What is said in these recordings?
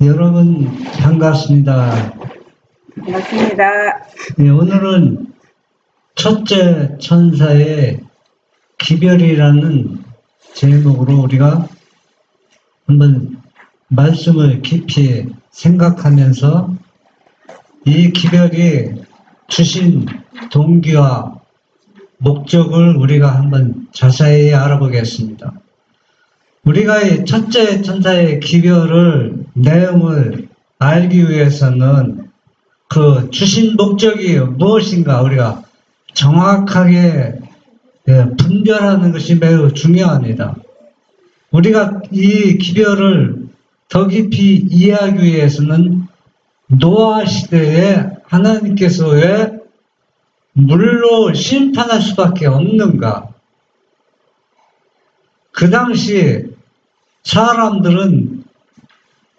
여러분 반갑습니다. 반갑습니다. 네, 오늘은 첫째 천사의 기별이라는 제목으로 우리가 한번 말씀을 깊이 생각하면서 이 기별이 주신 동기와 목적을 우리가 한번 자세히 알아보겠습니다. 우리가 이 첫째 천사의 기별을 내용을 알기 위해서는 그 주신 목적이 무엇인가 우리가 정확하게 분별하는 것이 매우 중요합니다. 우리가 이 기별을 더 깊이 이해하기 위해서는 노아 시대에 하나님께서 왜 물로 심판할 수밖에 없는가? 그 당시 사람들은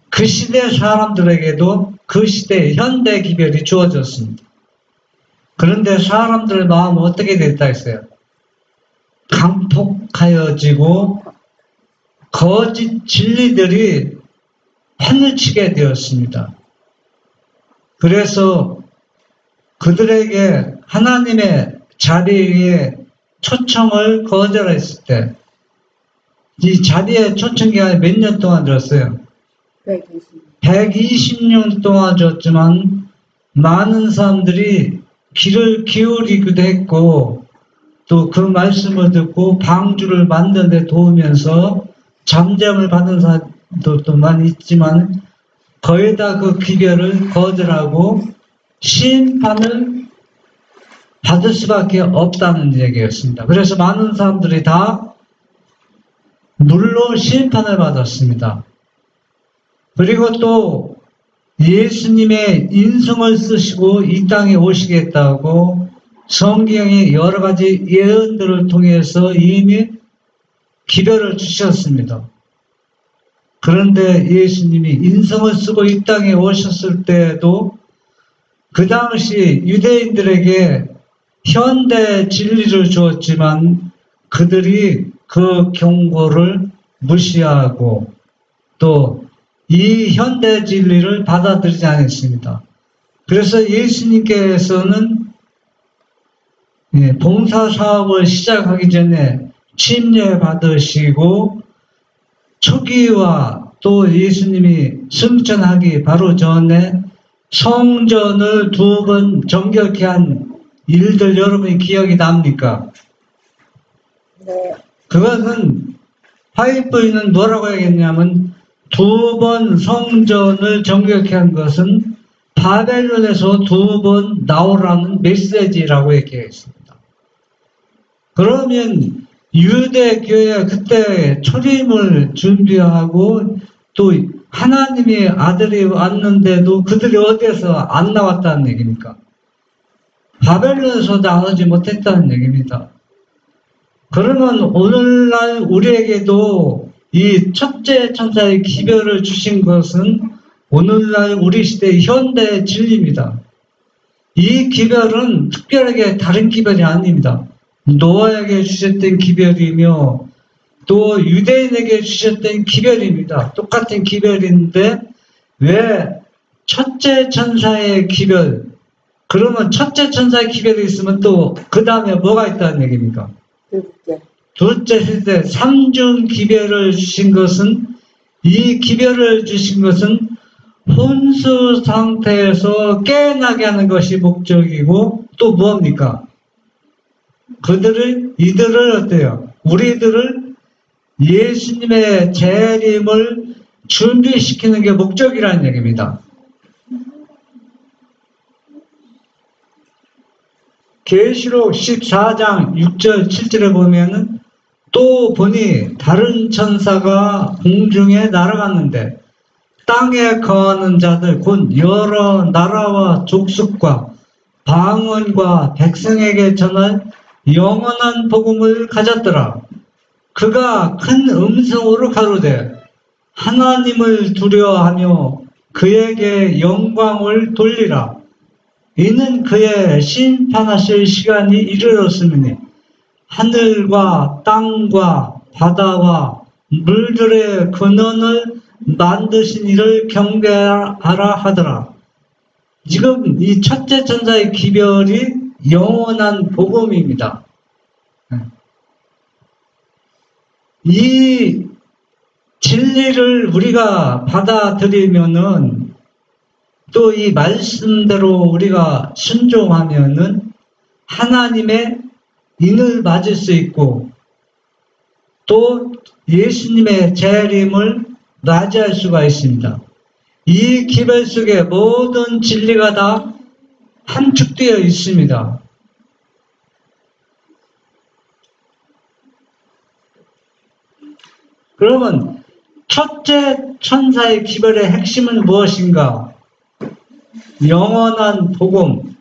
그 시대 사람들에게도 그 시대의 현대 기별이 주어졌습니다. 그런데 사람들의 마음은 어떻게 됐다 했어요? 강폭하여지고 거짓 진리들이 판을 치게 되었습니다. 그래서 그들에게 하나님의 자리에 초청을 거절했을 때 이 자리에 초청 기간이 몇 년 동안 들었어요? 120년 동안 줬지만 많은 사람들이 귀를 기울이기도 했고 또 그 말씀을 듣고 방주를 만드는 데 도우면서 잠잠을 받은 사람들도 많이 있지만 거의 다 그 기별을 거절하고 심판을 받을 수밖에 없다는 얘기였습니다. 그래서 많은 사람들이 다 물로 심판을 받았습니다. 그리고 또 예수님의 인성을 쓰시고 이 땅에 오시겠다고 성경의 여러 가지 예언들을 통해서 이미 기별을 주셨습니다. 그런데 예수님이 인성을 쓰고 이 땅에 오셨을 때에도 그 당시 유대인들에게 현대 진리를 주었지만 그들이 그 경고를 무시하고 또 이 현대 진리를 받아들이지 않았습니다. 그래서 예수님께서는 봉사 사업을 시작하기 전에 침례 받으시고 초기와 또 예수님이 승천하기 바로 전에 성전을 2번 정결케 한 일들 여러분이 기억이 납니까? 네. 그것은 화이트보이는 뭐라고 해야겠냐면 2번 성전을 정결케 한 것은 바벨론에서 2번 나오라는 메시지라고 얘기했습니다. 그러면 유대교회 그때 초림을 준비하고 또 하나님의 아들이 왔는데도 그들이 어디에서 안 나왔다는 얘기입니까? 바벨론에서 나오지 못했다는 얘기입니다. 그러면 오늘날 우리에게도 이 첫째 천사의 기별을 주신 것은 오늘날 우리 시대의 현대 진리입니다. 이 기별은 특별하게 다른 기별이 아닙니다. 노아에게 주셨던 기별이며 또 유대인에게 주셨던 기별입니다. 똑같은 기별인데 왜 첫째 천사의 기별, 그러면 첫째 천사의 기별이 있으면 또 그 다음에 뭐가 있다는 얘기입니까? 둘째 세대 삼중 기별을 주신 것은 이 기별을 주신 것은 혼수 상태에서 깨어나게 하는 것이 목적이고 또 뭡니까? 이들을 어때요? 우리들을 예수님의 재림을 준비시키는 게 목적이라는 얘기입니다. 계시록 14장 6절 7절에 보면은 또 보니 다른 천사가 공중에 날아갔는데 땅에 거하는 자들 곧 여러 나라와 족속과 방언과 백성에게 전할 영원한 복음을 가졌더라. 그가 큰 음성으로 가로되 하나님을 두려워하며 그에게 영광을 돌리라. 이는 그의 심판하실 시간이 이르렀으니 하늘과 땅과 바다와 물들의 근원을 만드신 이를 경배하라 하더라. 지금 이 첫째 천사의 기별이 영원한 복음입니다. 이 진리를 우리가 받아들이면은 또 이 말씀대로 우리가 순종하면은 하나님의 인을 맞을 수 있고 또 예수님의 재림을 맞이할 수가 있습니다. 이 기별 속에 모든 진리가 다 함축되어 있습니다. 그러면 첫째 천사의 기별의 핵심은 무엇인가? 영원한 복음,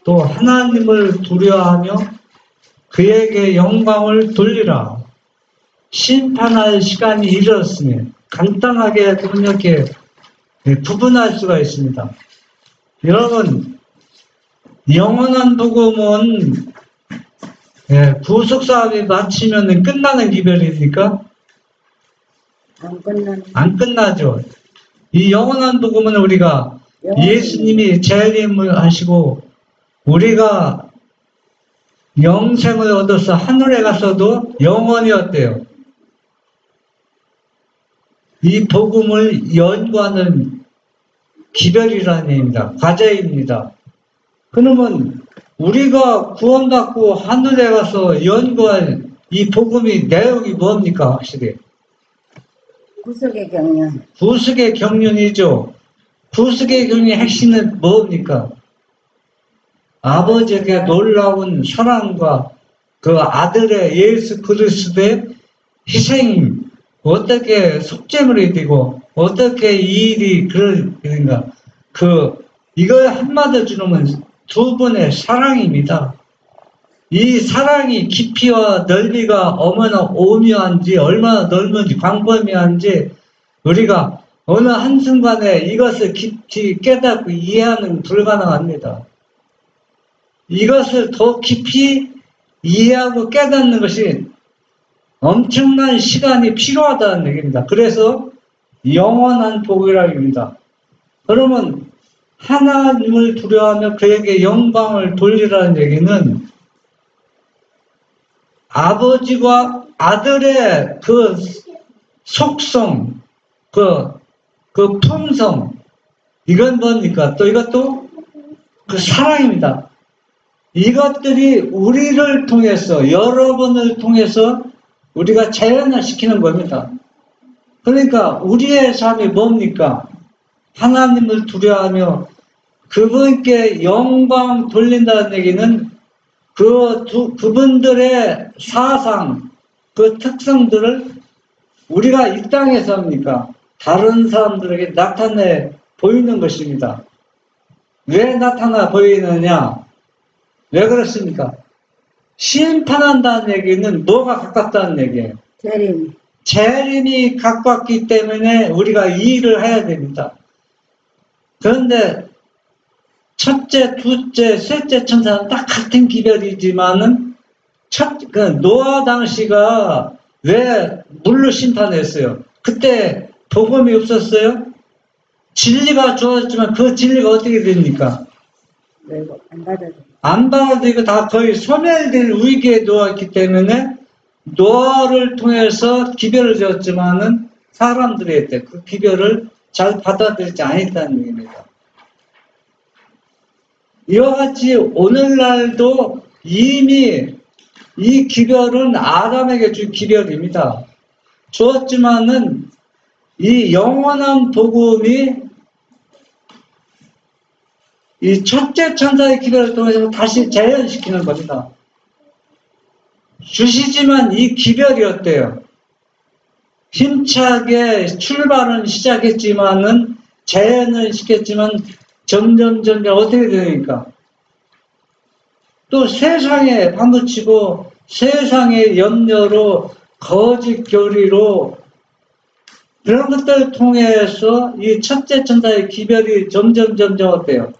또 하나님을 두려워하며 그에게 영광을 돌리라. 심판할 시간이 이르렀으니 간단하게 이렇게 구분할 수가 있습니다. 여러분, 영원한 복음은 구속사업이 마치면 끝나는 기별입니까? 안 끝나죠. 이 영원한 복음은 우리가 예수님이 재림을 하시고 우리가 영생을 얻어서 하늘에 가서도 영원히 어때요? 이 복음을 연구하는 기별이라는 얘기입니다. 과제입니다. 그러면 우리가 구원받고 하늘에 가서 연구할 이 복음이 내용이 뭡니까? 확실히 구속의 경륜. 구속의 경륜이죠. 구속의 경륜의 핵심은 뭡니까? 아버지에게 놀라운 사랑과 그 아들의 예수 그리스도의 희생, 어떻게 속죄물이 되고 어떻게 이 일이 그런가? 이걸 한마디로 주면 두 분의 사랑입니다. 이 사랑이 깊이와 넓이가 얼마나 오묘한지, 얼마나 넓은지, 광범위한지 우리가 어느 한순간에 이것을 깊이 깨닫고 이해하는 불가능합니다. 이것을 더 깊이 이해하고 깨닫는 것이 엄청난 시간이 필요하다는 얘기입니다. 그래서 영원한 복이라고 합니다. 그러면 하나님을 두려워하며 그에게 영광을 돌리라는 얘기는 아버지와 아들의 그 속성, 그 품성, 이건 뭡니까? 또 이것도 그 사랑입니다. 이것들이 우리를 통해서, 여러분을 통해서 우리가 재현시키는 겁니다. 그러니까 우리의 삶이 뭡니까? 하나님을 두려워하며 그분께 영광 돌린다는 얘기는 그분들의 사상, 그 특성들을 우리가 이 땅에서 합니까? 다른 사람들에게 나타내 보이는 것입니다. 왜 나타나 보이느냐? 왜 그렇습니까? 심판한다는 얘기는 뭐가 가깝다는 얘기예요? 재림. 재림이 가깝기 때문에 우리가 이 일을 해야 됩니다. 그런데 첫째, 둘째, 셋째 천사는 딱 같은 기별이지만은 노아 당시가 왜 물로 심판했어요? 그때 복음이 없었어요? 진리가 주어졌지만 그 진리가 어떻게 됩니까? 안 받아들이고 다 거의 소멸될 위기에 놓았기 때문에 노아를 통해서 기별을 지었지만은 사람들이 그 기별을 잘 받아들이지 않았다는 얘기입니다. 이와 같이 오늘날도 이미 이 기별은 아담에게 준 기별입니다. 주었지만은 이 영원한 복음이 이 첫째 천사의 기별을 통해서 다시 재현시키는 겁니다. 주시지만 이 기별이 어때요? 힘차게 출발은 시작했지만은 재현을 시켰지만 점점 어떻게 되니까 또 세상에 파묻히고 세상의 염려로 거짓 교리로 그런 것들을 통해서 이 첫째 천사의 기별이 점점 어때요?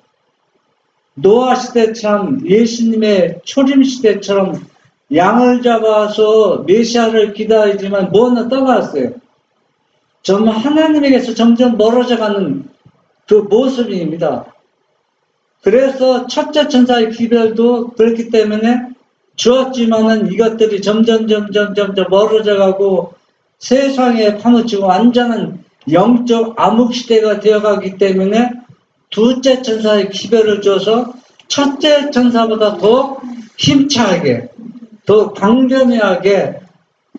노아 시대처럼 예수님의 초림 시대처럼 양을 잡아서 메시아를 기다리지만 뭐는 떠났어요. 좀 하나님에게서 점점 멀어져가는 그 모습입니다. 그래서 첫째 천사의 기별도 그렇기 때문에 주었지만은 이것들이 점점 멀어져가고 세상에 파묻히고 완전한 영적 암흑 시대가 되어가기 때문에 둘째 천사의 기별을 줘서 첫째 천사보다 더 힘차게 더 광범위하게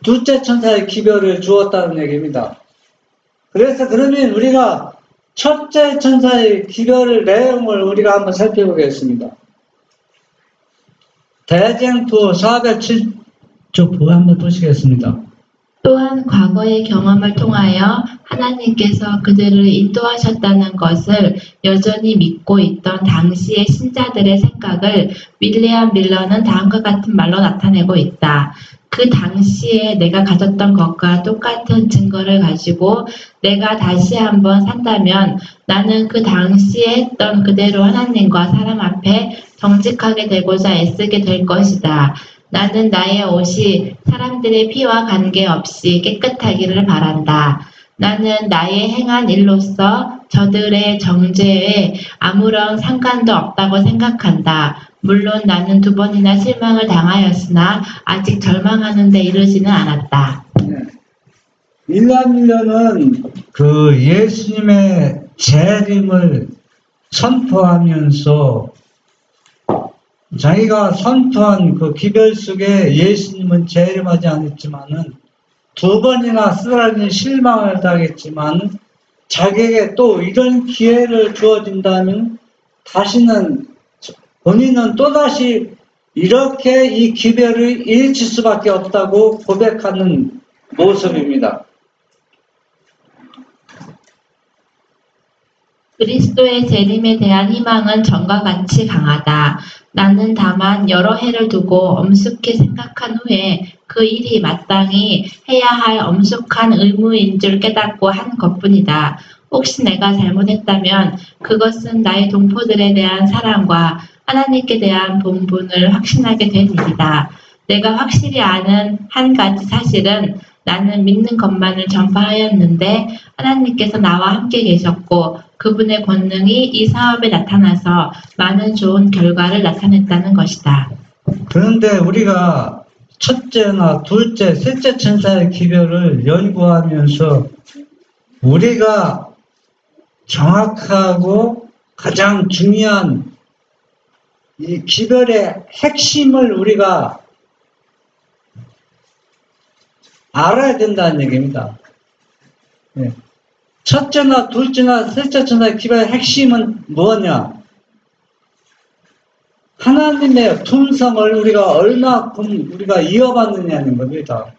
둘째 천사의 기별을 주었다는 얘기입니다. 그래서 그러면 우리가 첫째 천사의 기별 내용을 우리가 한번 살펴보겠습니다. 대쟁투 407쪽 한번 보시겠습니다. 또한 과거의 경험을 통하여 하나님께서 그들을 인도하셨다는 것을 여전히 믿고 있던 당시의 신자들의 생각을 윌리엄 밀러는 다음과 같은 말로 나타내고 있다. 그 당시에 내가 가졌던 것과 똑같은 증거를 가지고 내가 다시 한번 산다면 나는 그 당시에 했던 그대로 하나님과 사람 앞에 정직하게 되고자 애쓰게 될 것이다. 나는 나의 옷이 사람들의 피와 관계없이 깨끗하기를 바란다. 나는 나의 행한 일로서 저들의 정죄에 아무런 상관도 없다고 생각한다. 물론 나는 2번이나 실망을 당하였으나 아직 절망하는 데 이르지는 않았다. 밀러는 그 예수님의 재림을 선포하면서 자기가 선포한 그 기별 속에 예수님은 재림하지 않았지만은 2번이나 쓰라린 실망을 당했지만 자기에게 또 이런 기회를 주어진다면 다시는 본인은 또다시 이렇게 이 기별을 잃을 수밖에 없다고 고백하는 모습입니다. 그리스도의 재림에 대한 희망은 전과 같이 강하다. 나는 다만 여러 해를 두고 엄숙히 생각한 후에 그 일이 마땅히 해야 할 엄숙한 의무인 줄 깨닫고 한 것뿐이다. 혹시 내가 잘못했다면 그것은 나의 동포들에 대한 사랑과 하나님께 대한 본분을 확신하게 된 일이다. 내가 확실히 아는 한 가지 사실은 나는 믿는 것만을 전파하였는데 하나님께서 나와 함께 계셨고 그분의 권능이 이 사업에 나타나서 많은 좋은 결과를 나타냈다는 것이다. 그런데 우리가 첫째나 둘째, 셋째 천사의 기별을 연구하면서 우리가 정확하고 가장 중요한 이 기별의 핵심을 우리가 알아야 된다는 얘기입니다. 네. 첫째나 둘째나 셋째 천사의 기별의 핵심은 뭐냐? 하나님의 품성을 우리가 얼마큼 우리가 이어받느냐는 겁니다.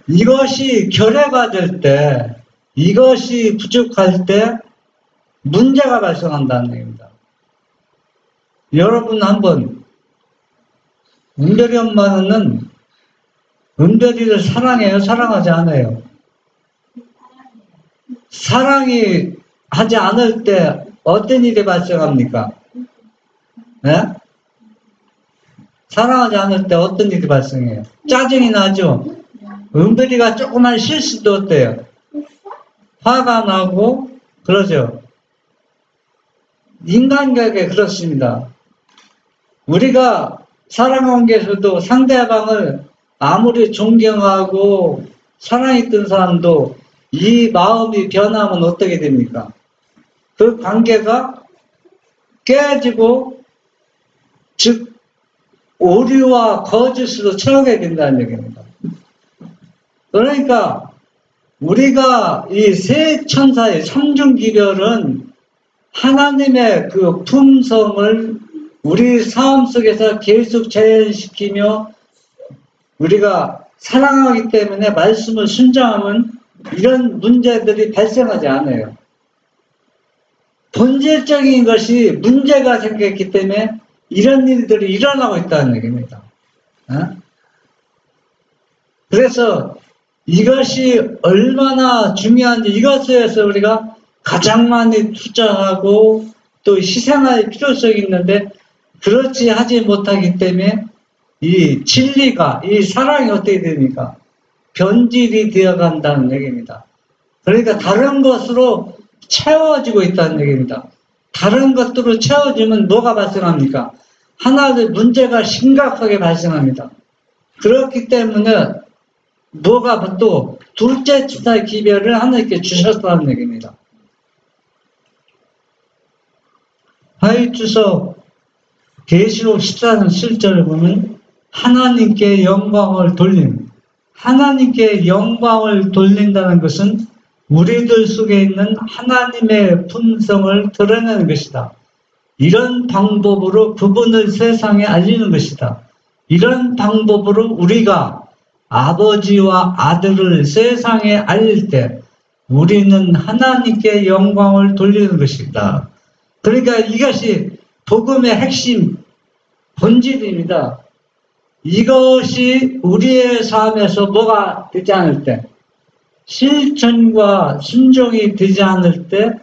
이것이 결여받을 때, 이것이 부족할 때 문제가 발생한다는 얘기입니다. 여러분 한번 은별이 엄마는 은별이를 사랑해요? 사랑하지 않아요? 사랑이 하지 않을 때 어떤 일이 발생합니까? 네? 사랑하지 않을 때 어떤 일이 발생해요? 짜증이 나죠? 은별이가 조그만 실수도 어때요? 화가 나고 그러죠? 인간관계 그렇습니다. 우리가 사랑관계에서도 상대방을 아무리 존경하고 사랑했던 사람도 이 마음이 변하면 어떻게 됩니까? 그 관계가 깨지고 즉 오류와 거짓으로 채우게 된다는 얘기입니다. 그러니까 우리가 이 세 천사의 삼중기별은 하나님의 그 품성을 우리 삶 속에서 계속 재현시키며 우리가 사랑하기 때문에 말씀을 순종하면 이런 문제들이 발생하지 않아요. 본질적인 것이 문제가 생겼기 때문에 이런 일들이 일어나고 있다는 얘기입니다. 그래서 이것이 얼마나 중요한지 이것에 대해서 우리가 가장 많이 투자하고 또 희생할 필요성이 있는데 그렇지 하지 못하기 때문에 이 진리가, 이 사랑이 어떻게 됩니까? 변질이 되어 간다는 얘기입니다. 그러니까 다른 것으로 채워지고 있다는 얘기입니다. 다른 것들로 채워지면 뭐가 발생합니까? 하나의 문제가 심각하게 발생합니다. 그렇기 때문에 뭐가 또 둘째 천사의 기별을 하나님께 주셨다는 얘기입니다. 하이주서 계시록 14장 7절을 보면 하나님께 영광을 돌림. 하나님께 영광을 돌린다는 것은 우리들 속에 있는 하나님의 품성을 드러내는 것이다. 이런 방법으로 그분을 세상에 알리는 것이다. 이런 방법으로 우리가 아버지와 아들을 세상에 알릴 때 우리는 하나님께 영광을 돌리는 것이다. 그러니까 이것이 복음의 핵심 본질입니다. 이것이 우리의 삶에서 뭐가 되지 않을 때, 실천과 순종이 되지 않을 때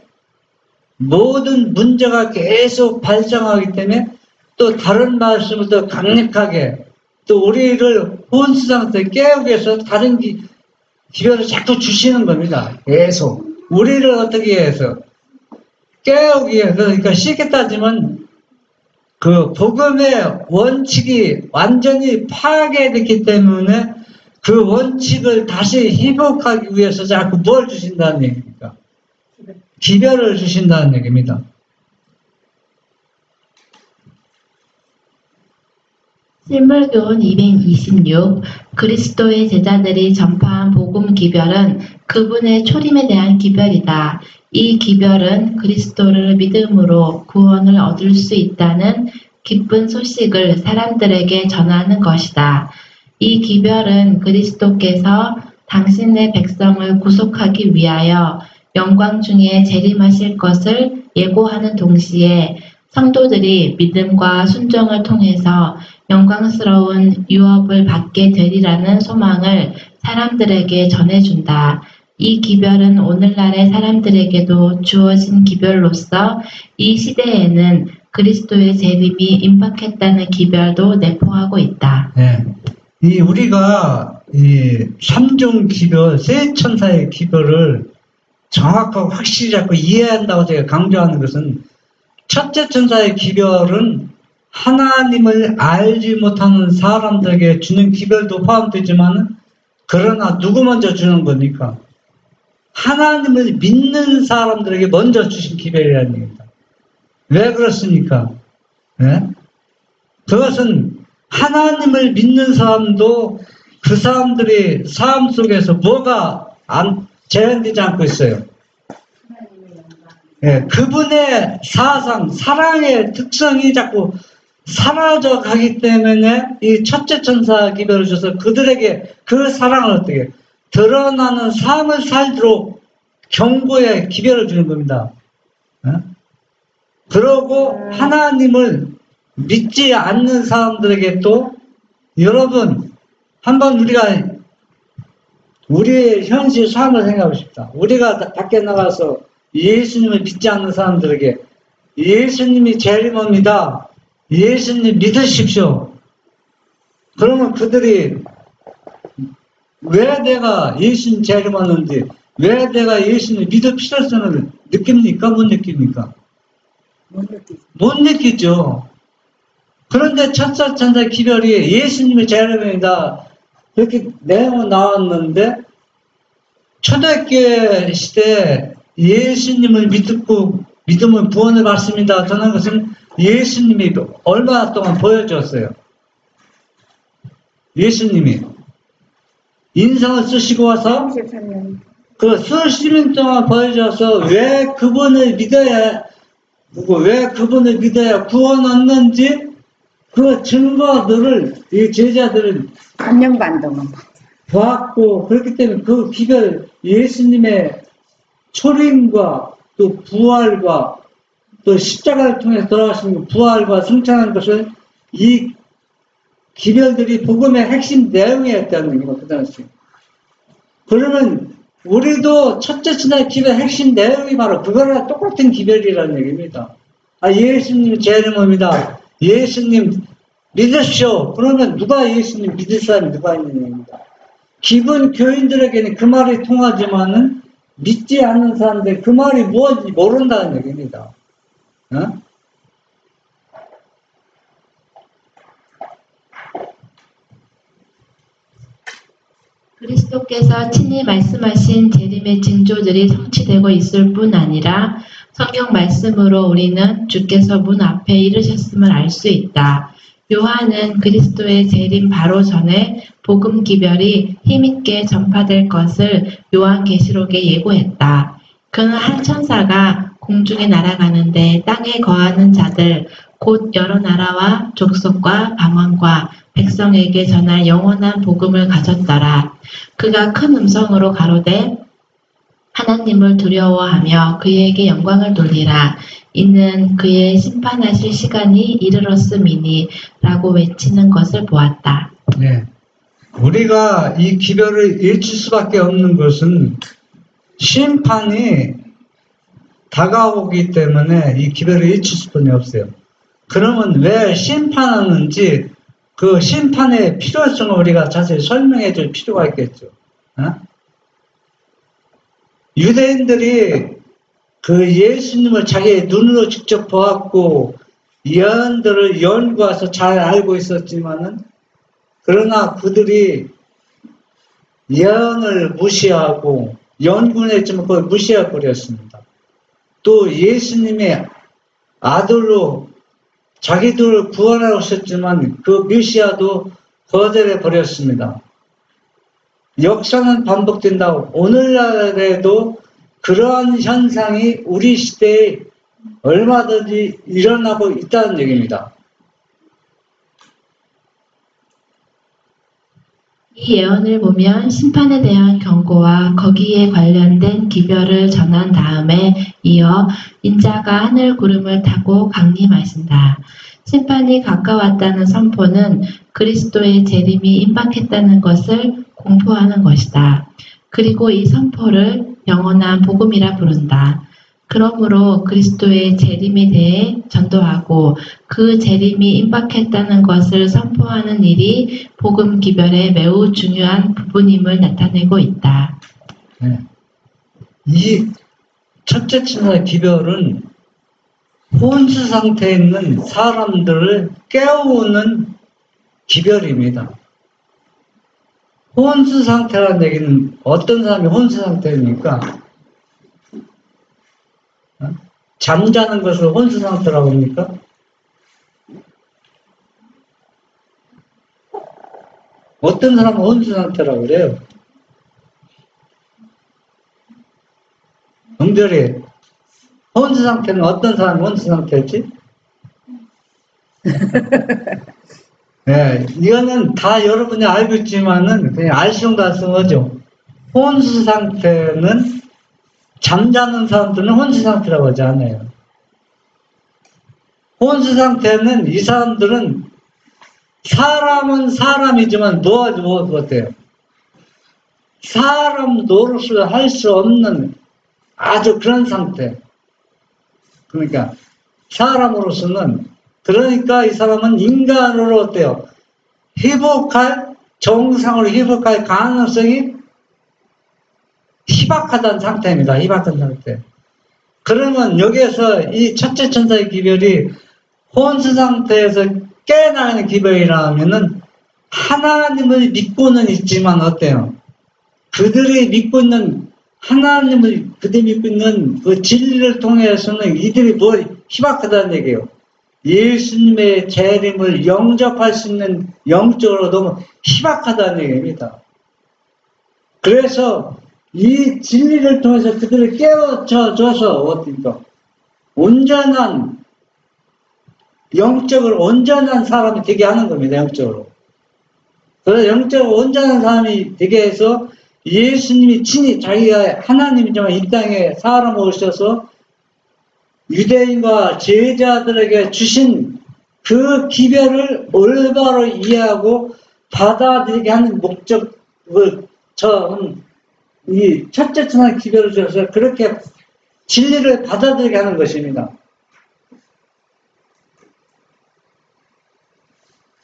모든 문제가 계속 발생하기 때문에 또 다른 말씀을 더 강력하게 또 우리를 혼수 상태에 깨우기 위해서 다른 기별을 자꾸 주시는 겁니다. 계속 우리를 어떻게 해서 깨우기 위해서. 그러니까 쉽게 따지면 그 복음의 원칙이 완전히 파괴됐기 때문에 그 원칙을 다시 회복하기 위해서 자꾸 뭘 주신다는 얘기입니까? 기별을 주신다는 얘기입니다. 실물교훈 226 그리스도의 제자들이 전파한 복음 기별은 그분의 초림에 대한 기별이다. 이 기별은 그리스도를 믿음으로 구원을 얻을 수 있다는 기쁜 소식을 사람들에게 전하는 것이다. 이 기별은 그리스도께서 당신의 백성을 구속하기 위하여 영광 중에 재림하실 것을 예고하는 동시에 성도들이 믿음과 순종을 통해서 영광스러운 유업을 받게 되리라는 소망을 사람들에게 전해준다. 이 기별은 오늘날의 사람들에게도 주어진 기별로서 이 시대에는 그리스도의 재림이 임박했다는 기별도 내포하고 있다. 네. 우리가 이 삼중 기별, 세 천사의 기별을 정확하고 확실히 잡고 이해한다고 제가 강조하는 것은 첫째 천사의 기별은 하나님을 알지 못하는 사람들에게 주는 기별도 포함되지만 그러나 누구 먼저 주는 겁니까? 하나님을 믿는 사람들에게 먼저 주신 기별이라는 얘기입니다. 왜 그렇습니까? 네? 그것은 하나님을 믿는 사람도 그 사람들이 삶 속에서 뭐가 제한되지 않고 있어요. 네, 그분의 사상, 사랑의 특성이 자꾸 사라져 가기 때문에 이 첫째 천사 기별을 줘서 그들에게 그 사랑을 어떻게 드러나는 삶을 살도록 경고의 기별을 주는 겁니다. 그러고 하나님을 믿지 않는 사람들에게 또 여러분 한번 우리가 우리의 현실 삶을 생각하고 싶다. 우리가 밖에 나가서 예수님을 믿지 않는 사람들에게 예수님이 재림합니다. 예수님 믿으십시오. 그러면 그들이 왜 내가 예수님 재림하는지, 왜 내가 예수님 믿을 필요성을 느낍니까? 못 느낍니까? 못 느끼죠. 그런데 첫째 천사 기별이 예수님의 재림이다. 그렇게 내용은 나왔는데 초대교회 시대에 예수님을 믿고 믿으면 구원을 받습니다. 저는 것은 예수님이 얼마나 동안 보여줬어요. 예수님이 인상을 쓰시고 와서 그 수십 년 동안 보여줘서 왜 그분을 믿어야 구원 얻는지 그 증거들을 이 제자들은 반년 동안 보았고, 그렇기 때문에 그 기별, 예수님의 초림과 또 부활과 또 십자가를 통해서 돌아가신 부활과 승천한 것을 이 기별들이 복음의 핵심 내용이었다는 얘기거든요. 그러면 우리도 첫째 신앙의 기별의 핵심 내용이 바로 그거랑 똑같은 기별이라는 얘기입니다. 아, 예수님 제 이름입니다. 예수님 믿으시오. 그러면 누가 예수님 믿을 사람이 누가 있는 얘기입니다. 기본 교인들에게는 그 말이 통하지만은 믿지 않는 사람들 그 말이 무엇인지 모른다는 얘기입니다. 어? 그리스도께서 친히 말씀하신 재림의 징조들이 성취되고 있을 뿐 아니라 성경 말씀으로 우리는 주께서 문 앞에 이르셨음을 알 수 있다. 요한은 그리스도의 재림 바로 전에 복음 기별이 힘있게 전파될 것을 요한계시록에 예고했다. 그는 한 천사가 공중에 날아가는데 땅에 거하는 자들 곧 여러 나라와 족속과 방언과 백성에게 전할 영원한 복음을 가졌더라. 그가 큰 음성으로 가로되 하나님을 두려워하며 그에게 영광을 돌리라. 이는 그의 심판하실 시간이 이르렀음이니 라고 외치는 것을 보았다. 네. 우리가 이 기별을 잃칠 수밖에 없는 것은 심판이 다가오기 때문에 이 기별을 잃칠 수밖에 없어요. 그러면 왜 심판하는지 그 심판의 필요성을 우리가 자세히 설명해 줄 필요가 있겠죠. 어? 유대인들이 그 예수님을 자기의 눈으로 직접 보았고 예언들을 연구해서 잘 알고 있었지만은 그러나 그들이 예언을 무시하고 연구는 했지만 그걸 무시해 버렸습니다. 또 예수님의 아들로 자기들을 구원하러 오셨지만 그 메시아도 거절해 버렸습니다. 역사는 반복된다고 오늘날에도 그러한 현상이 우리 시대에 얼마든지 일어나고 있다는 얘기입니다. 이 예언을 보면 심판에 대한 경고와 거기에 관련된 기별을 전한 다음에 이어 인자가 하늘 구름을 타고 강림하신다. 심판이 가까웠다는 선포는 그리스도의 재림이 임박했다는 것을 공포하는 것이다. 그리고 이 선포를 영원한 복음이라 부른다. 그러므로 그리스도의 재림에 대해 전도하고 그 재림이 임박했다는 것을 선포하는 일이 복음 기별의 매우 중요한 부분임을 나타내고 있다. 네. 이 첫째 친의 기별은 혼수 상태에 있는 사람들을 깨우는 기별입니다. 혼수 상태라는 얘기는 어떤 사람이 혼수 상태입니까? 잠자는 것을 혼수 상태라고 합니까? 어떤 사람은 혼수 상태라고 그래요? 은별이 혼수 상태는 어떤 사람이 혼수 상태지? 네, 이거는 다 여러분이 알고 있지만은 그냥 알쏭달쏭하죠. 혼수 상태는 잠자는 사람들은 혼수 상태라고 하지 않아요. 혼수 상태는 이 사람들은 사람은 사람이지만 뭐 어때요? 사람 노릇을 할 수 없는 아주 그런 상태. 그러니까 사람으로서는 그러니까 이 사람은 인간으로 어때요? 정상으로 회복할 가능성이 희박하다는 상태입니다. 희박한 상태. 그러면 여기에서 이 첫째 천사의 기별이 혼수 상태에서 깨어나는 기별이라면은 하나님을 믿고는 있지만 어때요? 그들이 믿고 있는 그 진리를 통해서는 이들이 뭘 희박하다는 얘기예요. 예수님의 재림을 영접할 수 있는 영적으로 너무 희박하다는 얘기입니다. 그래서 이 진리를 통해서 그들을 깨우쳐줘서 어딘가 온전한 영적으로 온전한 사람이 되게 하는 겁니다. 영적으로. 그래서 영적으로 온전한 사람이 되게 해서 예수님이 친히 자기가 하나님이지만 이 땅에 사람 오셔서 유대인과 제자들에게 주신 그 기별을 올바로 이해하고 받아들이게 하는 목적을 이 첫째 천한 기별을 주셔서 그렇게 진리를 받아들이게 하는 것입니다.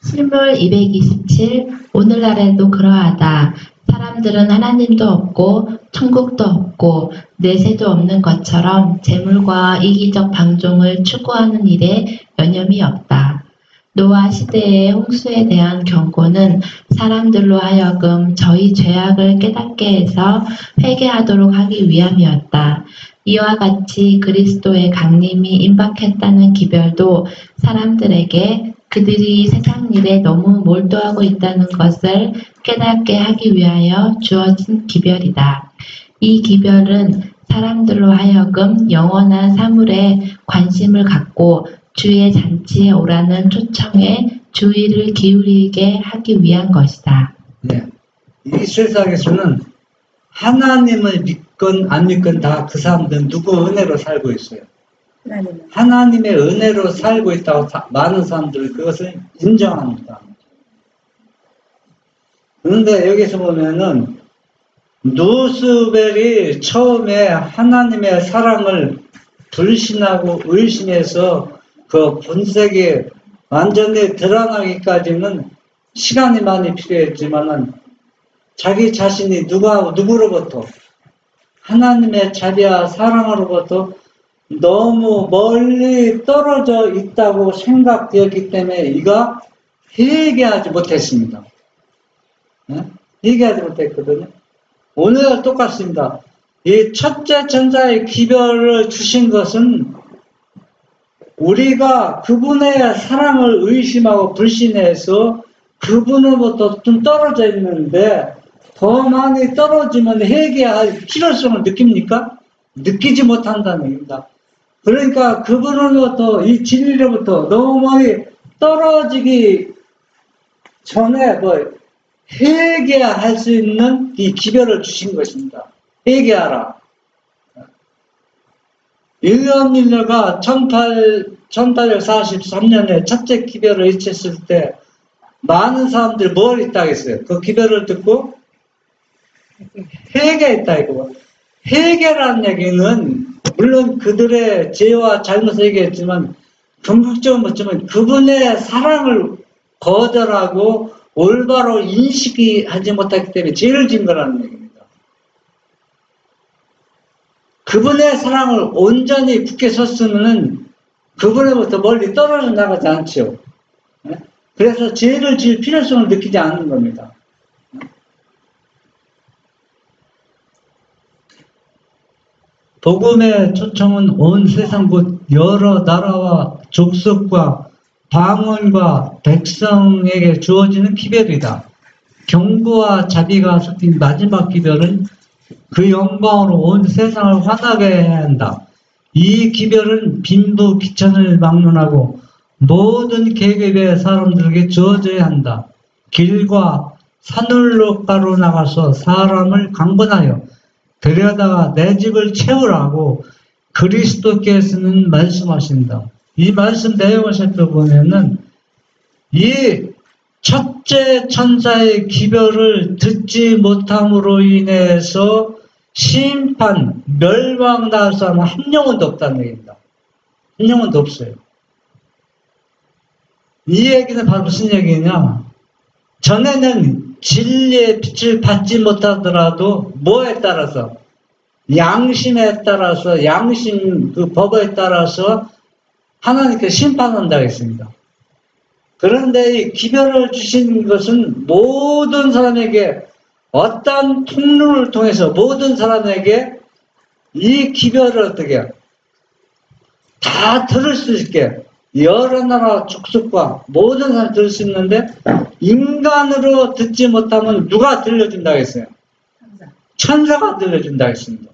실물 227 오늘날에도 그러하다. 사람들은 하나님도 없고 천국도 없고 내세도 없는 것처럼 재물과 이기적 방종을 추구하는 일에 여념이 없다. 노아 시대의 홍수에 대한 경고는 사람들로 하여금 저희 죄악을 깨닫게 해서 회개하도록 하기 위함이었다. 이와 같이 그리스도의 강림이 임박했다는 기별도 사람들에게 그들이 세상 일에 너무 몰두하고 있다는 것을 깨닫게 하기 위하여 주어진 기별이다. 이 기별은 사람들로 하여금 영원한 사물에 관심을 갖고 주의 잔치에 오라는 초청에 주의를 기울이게 하기 위한 것이다. 네. 이 세상에서는 하나님을 믿건 안 믿건 다 그 사람들은 누구 은혜로 살고 있어요. 하나님의 은혜로 살고 있다고 많은 사람들은 그것을 인정합니다. 그런데 여기서 보면은 누스벨이 처음에 하나님의 사랑을 불신하고 의심해서 그 본색이 완전히 드러나기까지는 시간이 많이 필요했지만은 자기 자신이 누구로부터 하나님의 자비와 사랑으로부터 너무 멀리 떨어져 있다고 생각되었기 때문에 이가 회개하지 못했습니다. 네? 회개하지 못했거든요. 오늘은 똑같습니다. 이 첫째 천사의 기별을 주신 것은 우리가 그분의 사랑을 의심하고 불신해서 그분으로부터 좀 떨어져 있는데 더 많이 떨어지면 회개할 필요성을 느낍니까? 느끼지 못한다는 얘기입니다. 그러니까 그분으로부터 이 진리로부터 너무 많이 떨어지기 전에 회개할 수 있는 이 기별을 주신 것입니다. 회개하라. 윌리엄 밀러가 1843년에 첫째 기별을 일쳤을 때 많은 사람들이 뭘 있다고 했어요? 그 기별을 듣고 회개했다 이거. 회개라는 얘기는 물론 그들의 죄와 잘못을 얘기했지만 궁극적으로 뭐냐면 그분의 사랑을 거절하고 올바로 인식하지 못했기 때문에 죄를 지은 거라는 얘기입니다. 그분의 사랑을 온전히 굳게 섰으면 그분으로부터 멀리 떨어져 나가지 않죠. 그래서 죄를 지을 필요성을 느끼지 않는 겁니다. 복음의 초청은 온 세상 곧 여러 나라와 족속과 방언과 백성에게 주어지는 기별이다. 경고와 자비가 섞인 마지막 기별은 그 영광으로 온 세상을 환하게 해야 한다. 이 기별은 빈부 귀천을 막론하고 모든 계급의 사람들에게 주어져야 한다. 길과 산울로가로 나가서 사람을 강권하여 데려다가 내 집을 채우라고 그리스도께서는 말씀하신다. 이 말씀 내용을 살펴보면은 이 첫째 천사의 기별을 듣지 못함으로 인해서 심판, 멸망 나올 사람은 한 영혼도 없다는 얘기입니다. 한 영혼도 없어요. 이 얘기는 바로 무슨 얘기냐? 전에는 진리의 빛을 받지 못하더라도 뭐에 따라서? 양심에 따라서, 양심 그 법에 따라서 하나님께 심판한다고 했습니다. 그런데 이 기별을 주신 것은 모든 사람에게 어떤 통로를 통해서 모든 사람에게 이 기별을 어떻게 다 들을 수 있게 여러 나라 족속과 모든 사람이 들을 수 있는데 인간으로 듣지 못하면 누가 들려준다고 했어요? 천사가 들려준다고 했습니다.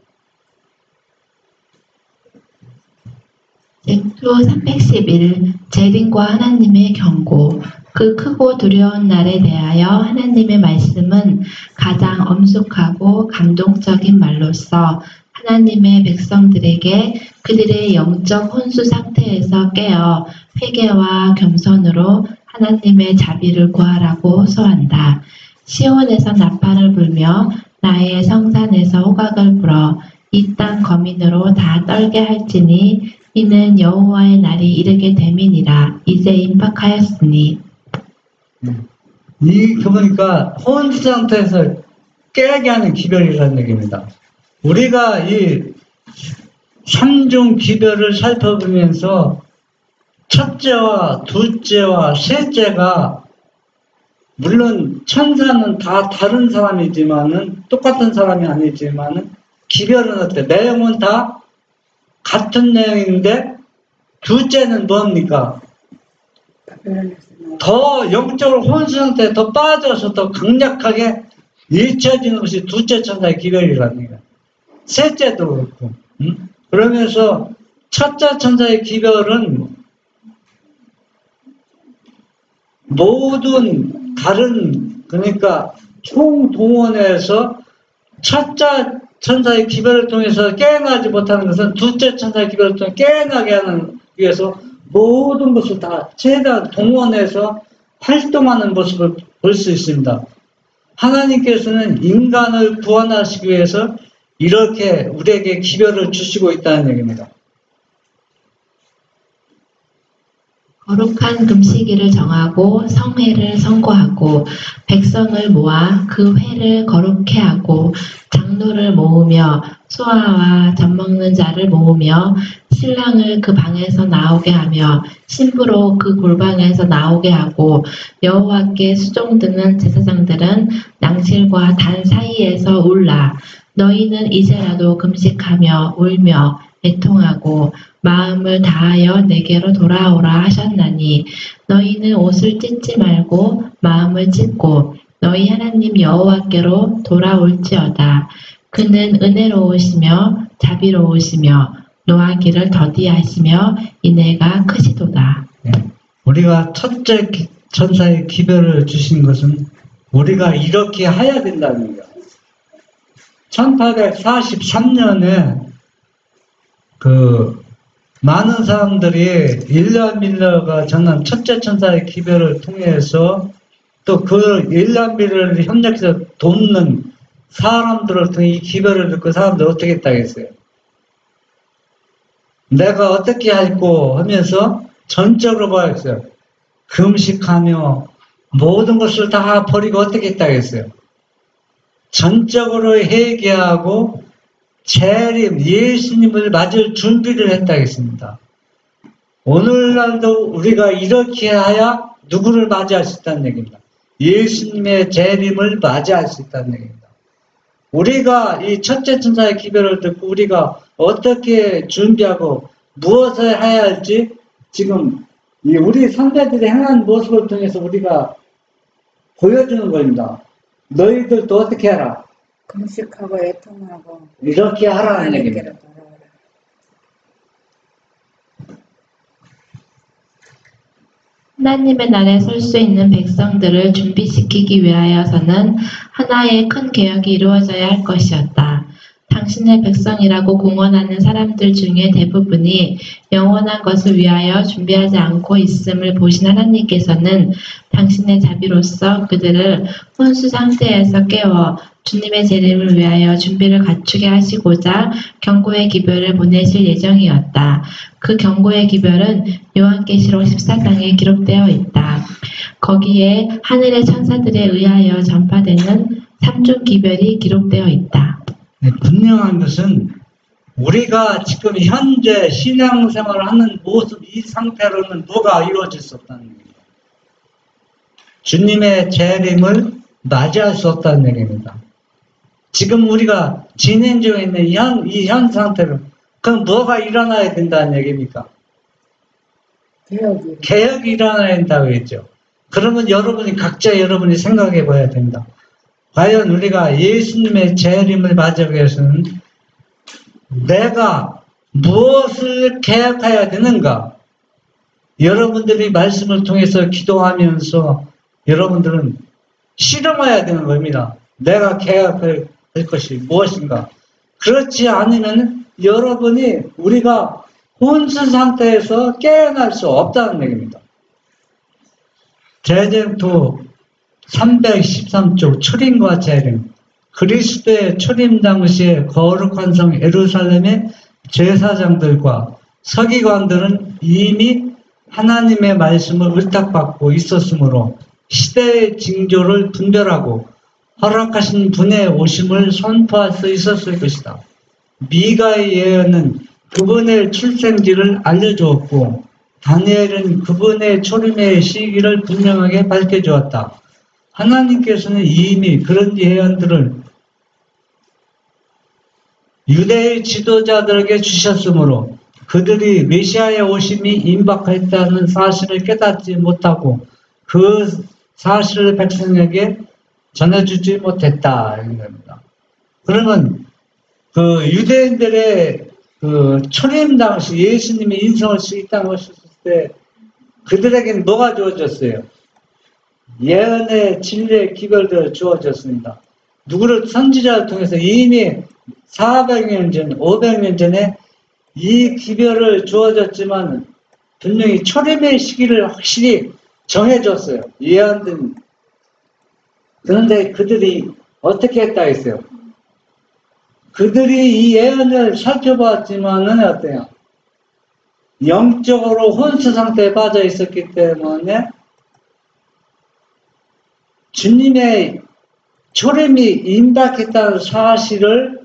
쟁투 311 재림과 하나님의 경고. 그 크고 두려운 날에 대하여 하나님의 말씀은 가장 엄숙하고 감동적인 말로써 하나님의 백성들에게 그들의 영적 혼수 상태에서 깨어 회개와 겸손으로 하나님의 자비를 구하라고 호소한다. 시온에서 나팔을 불며 나의 성산에서 호각을 불어 이 땅 거민으로 다 떨게 할지니 이는 여호와의 날이 이르게 됨이니라. 이제 임박하였으니. 그러니까 혼수 상태에서 깨게 하는 기별이라는 얘기입니다. 우리가 이 삼중 기별을 살펴보면서 첫째와 둘째와 셋째가 물론 천사는 다 다른 사람이지만은 똑같은 사람이 아니지만은 기별은 어때? 내용은 다 같은 내용인데 둘째는 뭡니까? 더 영적으로 혼수 상태에 더 빠져서 더 강력하게 잊혀지는 것이 둘째 천사의 기별이라는 거예요. 셋째도 그렇고. 그러면서 첫째 천사의 기별은 모든 다른 그러니까 총동원해서 첫째 천사의 기별을 통해서 깨어나지 못하는 것은 둘째 천사의 기별을 통해 깨어나게 하는 위해서 모든 것을 다 최대한 동원해서 활동하는 모습을 볼 수 있습니다. 하나님께서는 인간을 구원하시기 위해서 이렇게 우리에게 기별을 주시고 있다는 얘기입니다. 거룩한 금식일을 정하고 성회를 선고하고 백성을 모아 그 회를 거룩해 하고 장로를 모으며 소아와 젖먹는 자를 모으며 신랑을 그 방에서 나오게 하며 신부로 그 골방에서 나오게 하고 여호와께 수종드는 제사장들은 양실과 단 사이에서 울라. 너희는 이제라도 금식하며 울며 애통하고 마음을 다하여 내게로 돌아오라 하셨나니 너희는 옷을 찢지 말고 마음을 찢고 너희 하나님 여호와께로 돌아올지어다. 그는 은혜로우시며 자비로우시며 노하기를 더디하시며 인애가 크시도다. 우리가 첫째 천사의 기별을 주신 것은 우리가 이렇게 해야 된다는 거예요. 1843년에 많은 사람들이 윌리엄 밀러가 전한 첫째 천사의 기별을 통해서 또 그 윌리엄 밀러를 협력해서 돕는 사람들을 통해 이 기별을 듣고 사람들 어떻게 했다겠어요? 내가 어떻게 할고 하면서 전적으로 봐야겠어요. 금식하며 모든 것을 다 버리고 어떻게 했다겠어요? 전적으로 회개하고 재림, 예수님을 맞을 준비를 했다겠습니다. 오늘날도 우리가 이렇게 해야 누구를 맞이할 수 있다는 얘기입니다. 예수님의 재림을 맞이할 수 있다는 얘기입니다. 우리가 이 첫째 천사의 기별을 듣고 우리가 어떻게 준비하고 무엇을 해야 할지 지금 우리 선배들이 행한 모습을 통해서 우리가 보여주는 겁니다. 너희들도 어떻게 해라? 금식하고 애통하고 이렇게 하라는 얘기입니다. 하나님의 날에 설 수 있는 백성들을 준비시키기 위하여서는 하나의 큰 계획이 이루어져야 할 것이었다. 당신의 백성이라고 공언하는 사람들 중에 대부분이 영원한 것을 위하여 준비하지 않고 있음을 보신 하나님께서는 당신의 자비로서 그들을 혼수 상태에서 깨워 주님의 재림을 위하여 준비를 갖추게 하시고자 경고의 기별을 보내실 예정이었다. 그 경고의 기별은 요한계시록 14장에 기록되어 있다. 거기에 하늘의 천사들에 의하여 전파되는 삼중 기별이 기록되어 있다. 네, 분명한 것은 우리가 지금 현재 신앙생활을 하는 모습 이 상태로는 뭐가 이루어질 수 없다는 얘기입니다. 주님의 재림을 맞이할 수 없다는 얘기입니다. 지금 우리가 진행 중에 있는 이 현 상태로 그럼 뭐가 일어나야 된다는 얘기입니까? 개혁이 일어나야 된다고 했죠. 그러면 각자 여러분이 생각해 봐야 된다. 과연 우리가 예수님의 재림을 맞이하기 위해서는 내가 무엇을 개혁해야 되는가? 여러분들이 말씀을 통해서 기도하면서 여러분들은 실험해야 되는 겁니다. 내가 개혁할 것이 무엇인가? 그렇지 않으면 여러분이 우리가 혼수 상태에서 깨어날 수 없다는 얘기입니다. 대쟁토 313쪽 초림과 재림. 그리스도의 초림 당시에 거룩한 성 예루살렘의 제사장들과 서기관들은 이미 하나님의 말씀을 의탁받고 있었으므로 시대의 징조를 분별하고 허락하신 분의 오심을 선포할 수 있었을 것이다. 미가의 예언은 그분의 출생지를 알려주었고 다니엘은 그분의 초림의 시기를 분명하게 밝혀주었다. 하나님께서는 이미 그런 예언들을 유대의 지도자들에게 주셨으므로 그들이 메시아의 오심이 임박했다는 사실을 깨닫지 못하고 그 사실을 백성에게 전해주지 못했다. 이런 겁니다. 그러면 그 유대인들의 그 초림 당시 예수님이 인성을 이 땅에 오셨을 때 그들에게는 뭐가 주어졌어요? 예언의 진리의 기별들을 주어졌습니다. 누구를 선지자를 통해서 이미 400년 전, 500년 전에 이 기별을 주어졌지만 분명히 초림의 시기를 확실히 정해줬어요. 예언된. 그런데 그들이 어떻게 했다 했어요? 그들이 이 예언을 살펴봤지만은 어때요? 영적으로 혼수 상태에 빠져 있었기 때문에 주님의 초림이 임박했다는 사실을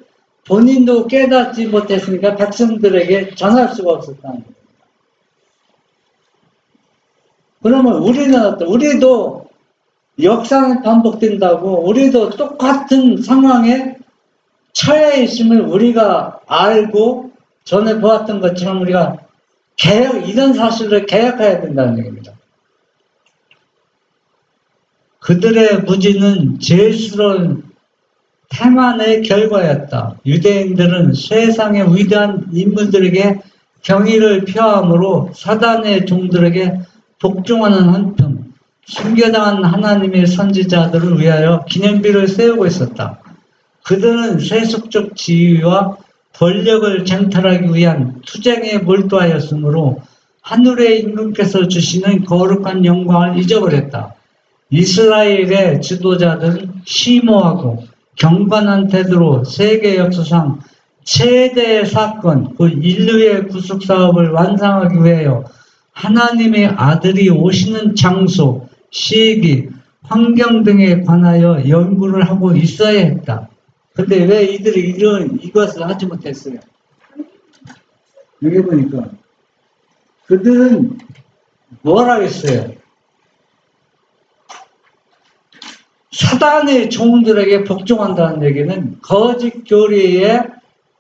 본인도 깨닫지 못했으니까 백성들에게 전할 수가 없었다는 겁니다. 그러면 우리는 어때? 우리도 역사는 반복된다고 우리도 똑같은 상황에 처해 있음을 우리가 알고 전에 보았던 것처럼 우리가 이런 사실을 개혁해야 된다는 얘기입니다. 그들의 무지는 죄스러운 태만의 결과였다. 유대인들은 세상의 위대한 인물들에게 경의를 표함으로 사단의 종들에게 복종하는 한편 숨겨당한 하나님의 선지자들을 위하여 기념비를 세우고 있었다. 그들은 세속적 지위와 권력을 쟁탈하기 위한 투쟁에 몰두하였으므로 하늘의 임금께서 주시는 거룩한 영광을 잊어버렸다. 이스라엘의 지도자들은 심오하고 경건한 태도로 세계 역사상 최대의 사건, 그 인류의 구속 사업을 완성하기 위하여 하나님의 아들이 오시는 장소, 시기, 환경 등에 관하여 연구를 하고 있어야 했다. 근데 왜 이들이 이것을 하지 못했어요? 여기 보니까 그들은 뭐라 했어요? 사단의 종들에게 복종한다는 얘기는 거짓 교리에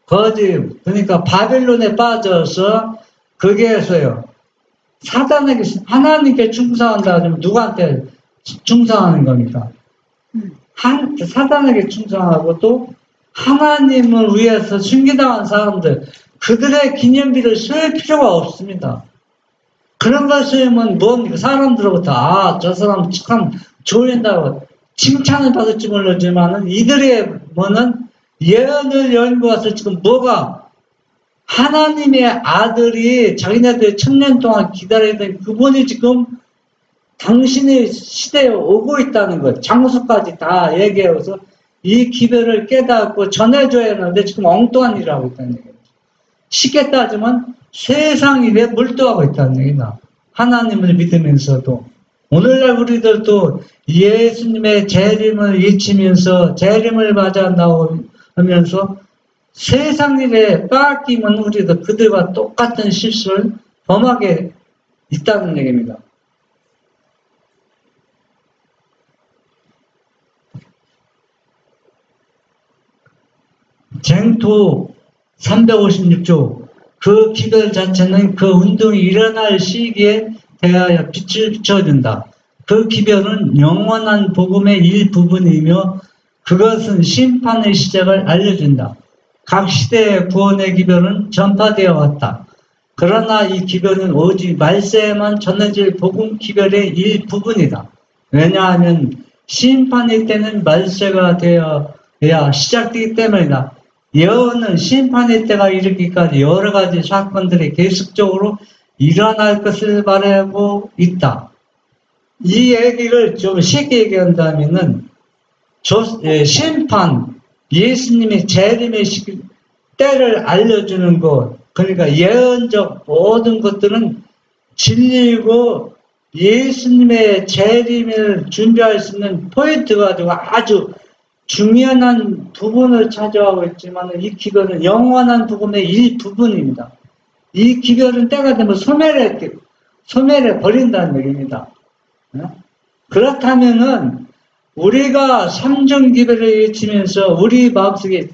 그러니까 바벨론에 빠져서 거기에서요. 사단에게 하나님께 충성한다 하면 누구한테 충성하는 겁니까? 사단에게 충성하고 또 하나님을 위해서 숨기당한 사람들 그들의 기념비를 쓸 필요가 없습니다. 그런 걸 쓰면 뭡니까? 사람들로부터 저 사람 참 좋아한다고 칭찬을 받을지 모르지만은 이들의 예언을 연구해서 지금 뭐가 하나님의 아들이 자기네들 1000년 동안 기다리던 그분이 지금 당신의 시대에 오고 있다는 것, 장소까지 다 얘기해서 이 기별을 깨닫고 전해줘야 하는데 지금 엉뚱한 일을 하고 있다는 얘기예요. 쉽게 따지면 세상 일에 몰두하고 있다는 얘기다. 하나님을 믿으면서도. 오늘날 우리들도 예수님의 재림을 외치면서 재림을 맞이한다고 하면서 세상 일에 빠끼면 우리도 그들과 똑같은 실수를 범하게 있다는 얘기입니다. 쟁토 356조 그 기별 자체는 그 운동이 일어날 시기에 대하여 빛을 비춰준다. 그 기별은 영원한 복음의 일부분이며 그것은 심판의 시작을 알려준다. 각 시대의 구원의 기별은 전파되어 왔다. 그러나 이 기별은 오직 말세에만 전해질 복음 기별의 일부분이다. 왜냐하면 심판의 때는 말세가 되어야 시작되기 때문이다. 예언은 심판의 때가 이르기까지 여러 가지 사건들이 계속적으로 일어날 것을 말하고 있다. 이 얘기를 좀 쉽게 얘기한다면은 심판, 예수님의 재림의 때를 알려주는 것, 그러니까 예언적 모든 것들은 진리이고 예수님의 재림을 준비할 수 있는 포인트 가지고 아주 중요한 부분을 차지하고 있지만 이 기별은 영원한 복음의 일부분입니다. 이 기별은 때가 되면 소멸해 버린다는 얘기입니다. 그렇다면은 우리가 삼중 기별을 외치면서 우리 마음속에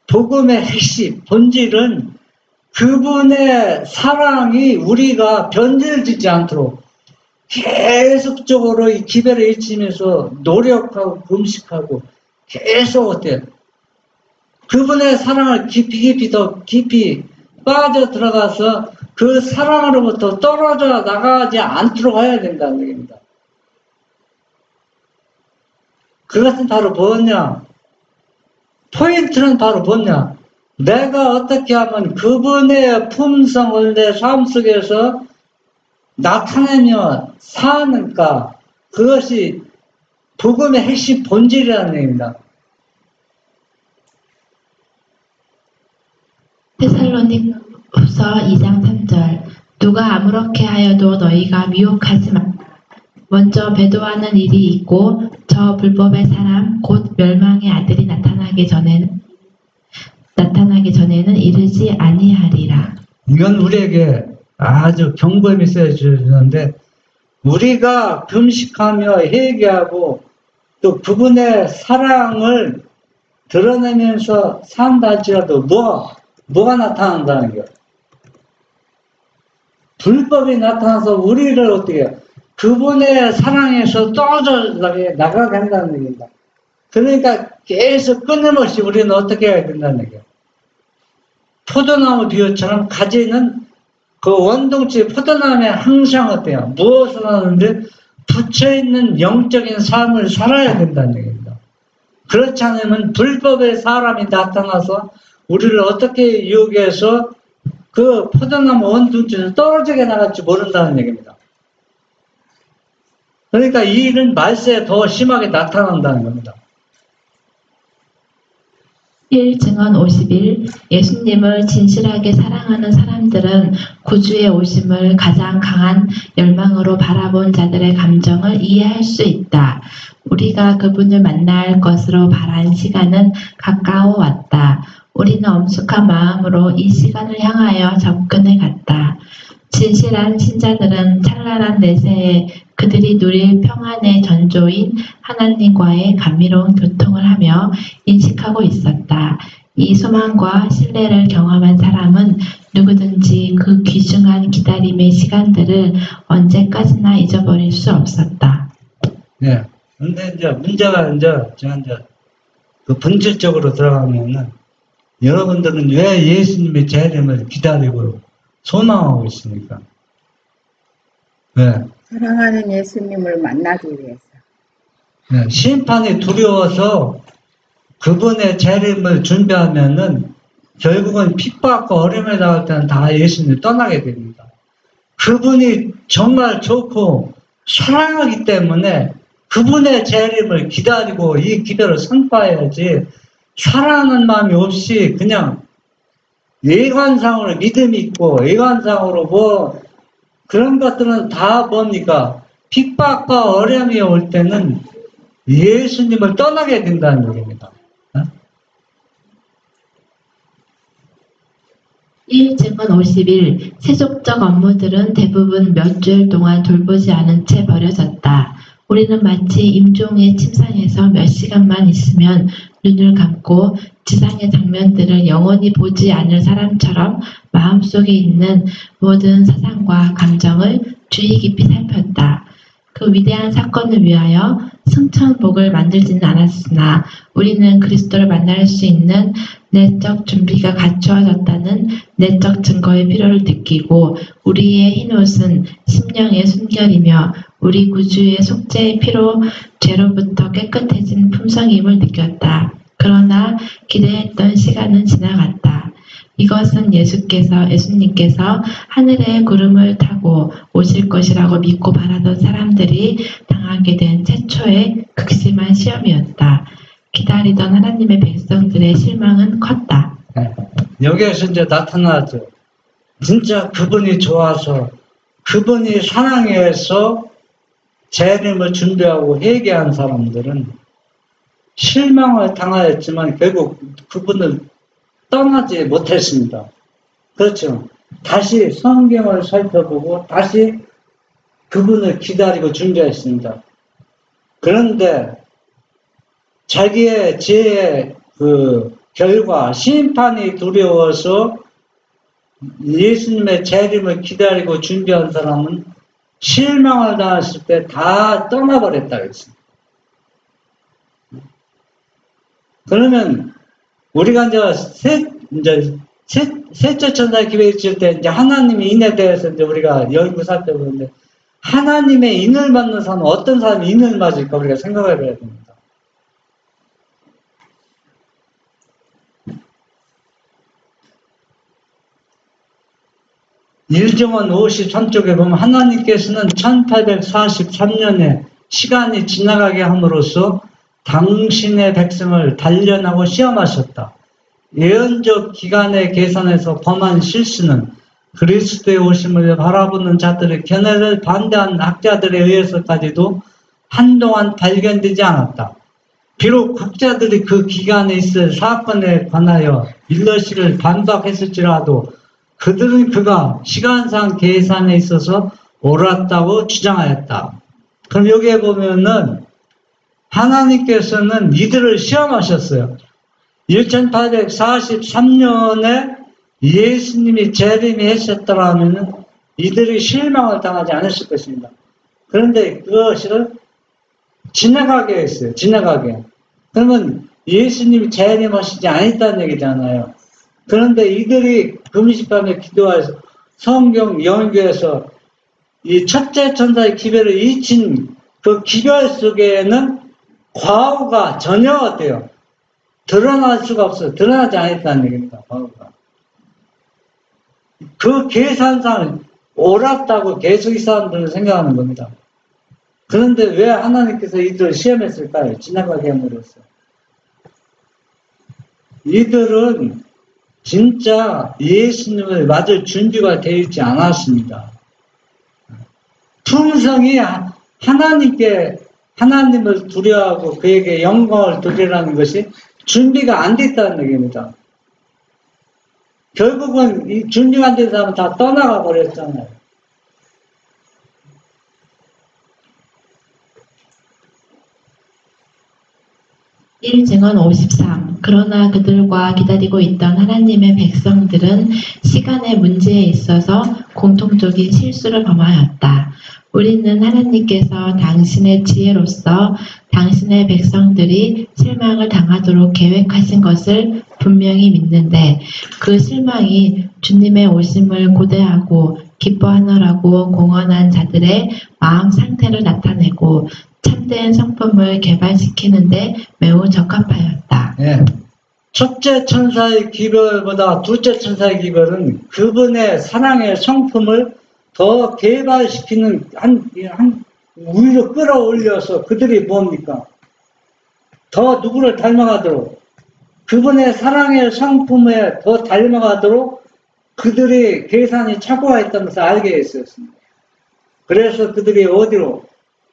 복음의 핵심, 본질은 그분의 사랑이 우리가 변질되지 않도록 계속적으로 이 기별을 외치면서 노력하고 금식하고 계속 어때요? 그분의 사랑을 더 깊이 빠져 들어가서 그 사랑으로부터 떨어져 나가지 않도록 해야 된다는 얘기입니다. 그것은 바로 뭐냐? 포인트는 바로 뭐냐? 내가 어떻게 하면 그분의 품성을 내 삶 속에서 나타내며 사는가? 그것이 복음의 핵심 본질이라는 얘기입니다. 데살로니가후서 2장 3절 누가 아무렇게 하여도 너희가 미혹하지 말라. 먼저 배도하는 일이 있고 저 불법의 사람 곧 멸망의 아들이 나타나기 전에는 이르지 아니하리라. 이건 우리에게 아주 경고의 메시지를 주는데 우리가 금식하며 회개하고 또 그분의 사랑을 드러내면서 산다 할지라도 뭐가 나타난다는 거예요? 불법이 나타나서 우리를 어떻게 해요? 그분의 사랑에서 떨어져 나가게 한다는 얘기입니다. 그러니까 계속 끊임없이 우리는 어떻게 해야 된다는 얘기예요. 포도나무 비유처럼 가지는 그 원동체 포도나무에 항상 어때요? 무엇을 하는데 붙여있는 영적인 삶을 살아야 된다는 얘기입니다. 그렇지 않으면 불법의 사람이 나타나서 우리를 어떻게 유혹해서 그 포도나무 원동체에서 떨어지게 나갈지 모른다는 얘기입니다. 그러니까 이 일은 말세에 더 심하게 나타난다는 겁니다. 1증언 51 예수님을 진실하게 사랑하는 사람들은 구주의 오심을 가장 강한 열망으로 바라본 자들의 감정을 이해할 수 있다. 우리가 그분을 만날 것으로 바란 시간은 가까워 왔다. 우리는 엄숙한 마음으로 이 시간을 향하여 접근해 갔다. 진실한 신자들은 찬란한 내세에 그들이 누릴 평안의 전조인 하나님과의 감미로운 교통을 하며 인식하고 있었다. 이 소망과 신뢰를 경험한 사람은 누구든지 그 귀중한 기다림의 시간들을 언제까지나 잊어버릴 수 없었다. 네. 근데 이제 문제가 제가 그 본질적으로 들어가면은 여러분들은 왜 예수님의 재림을 기다리고 소망하고 있습니까? 네. 사랑하는 예수님을 만나기 위해서. 네. 심판이 두려워서 그분의 재림을 준비하면은 결국은 핍박과 어려움에 나갈 때는 다 예수님을 떠나게 됩니다. 그분이 정말 좋고 사랑하기 때문에 그분의 재림을 기다리고 이 기별을 선포해야지 사랑하는 마음이 없이 그냥 예관상으로 믿음이 있고 예관상으로 뭐 그런 것들은 다 뭡니까? 핍박과 어려움이 올 때는 예수님을 떠나게 된다는 얘기입니다. 1증언 51 세속적 업무들은 대부분 몇 주일 동안 돌보지 않은 채 버려졌다. 우리는 마치 임종의 침상에서 몇 시간만 있으면 눈을 감고 지상의 장면들을 영원히 보지 않을 사람처럼 마음속에 있는 모든 사상과 감정을 주의 깊이 살폈다. 그 위대한 사건을 위하여 승천복을 만들지는 않았으나 우리는 그리스도를 만날 수 있는 내적 준비가 갖추어졌다는 내적 증거의 필요를 느끼고 우리의 흰옷은 심령의 순결이며 우리 구주의 속죄의 피로 죄로부터 깨끗해진 품성임을 느꼈다. 그러나 기대했던 시간은 지나갔다. 이것은 예수님께서 하늘의 구름을 타고 오실 것이라고 믿고 바라던 사람들이 당하게 된 최초의 극심한 시험이었다. 기다리던 하나님의 백성들의 실망은 컸다. 여기에서 이제 나타나죠. 진짜 그분이 좋아서 그분이 사랑해서 재림을 준비하고 회개한 사람들은 실망을 당하였지만 결국 그분을 떠나지 못했습니다. 그렇죠. 다시 성경을 살펴보고 다시 그분을 기다리고 준비했습니다. 그런데 자기의 죄의 그 결과, 심판이 두려워서 예수님의 재림을 기다리고 준비한 사람은 실망을 당했을 때 다 떠나버렸다 그랬습니다. 그러면 우리가 이제 셋째 천사의 기회에 있을 때 이제 하나님의 인에 대해서 이제 우리가 연구 살펴보는데 하나님의 인을 받는 사람은 어떤 사람이 인을 맞을까 우리가 생각해 봐야 됩니다. 1정원 53쪽에 보면 하나님께서는 1843년에 시간이 지나가게 함으로써 당신의 백성을 단련하고 시험하셨다. 예언적 기간의 계산에서 범한 실수는 그리스도의 오심을 바라보는 자들의 견해를 반대한 학자들에 의해서까지도 한동안 발견되지 않았다. 비록 학자들이 그 기간에 있을 사건에 관하여 밀러시를 반박했을지라도 그들은 그가 시간상 계산에 있어서 옳았다고 주장하였다. 그럼 여기에 보면은 하나님께서는 이들을 시험하셨어요. 1843년에 예수님이 재림이 하셨더라면 이들이 실망을 당하지 않았을 것입니다. 그런데 그것을 지나가게 했어요. 지나가게. 그러면 예수님이 재림하시지 않았다는 얘기잖아요. 그런데 이들이 금식밤에 기도해서 성경 연구에서 이 첫째 천사의 기별을 잊힌 그 기별 속에는 과오가 전혀 어때요? 드러날 수가 없어요. 드러나지 않았다는 얘기입니다. 과오가. 그 계산상 옳았다고 계속 이 사람들은 생각하는 겁니다. 그런데 왜 하나님께서 이들을 시험했을까요? 지나가게 함으로써. 이들은 진짜 예수님을 맞을 준비가 되어 있지 않았습니다. 품성이 하나님을 두려워하고 그에게 영광을 돌리라는 것이 준비가 안 됐다는 얘기입니다. 결국은 이 준비가 안 된 사람은 다 떠나가 버렸잖아요. 일증언 53. 그러나 그들과 기다리고 있던 하나님의 백성들은 시간의 문제에 있어서 공통적인 실수를 범하였다. 우리는 하나님께서 당신의 지혜로서 당신의 백성들이 실망을 당하도록 계획하신 것을 분명히 믿는데 그 실망이 주님의 오심을 고대하고 기뻐하느라고 공언한 자들의 마음 상태를 나타내고 참된 성품을 개발시키는데 매우 적합하였다. 네. 첫째 천사의 기별보다 둘째 천사의 기별은 그분의 사랑의 성품을 더 개발시키는 위로 끌어올려서 그들이 뭡니까? 더 누구를 닮아가도록 그분의 사랑의 성품에 더 닮아가도록 그들이 계산이 착오가 있다는 것을 알게 했었습니다. 그래서 그들이 어디로?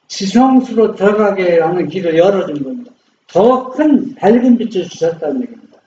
지성수로 들어가게 하는 길을 열어준 겁니다. 더 큰 밝은 빛을 주셨다는 얘기입니다.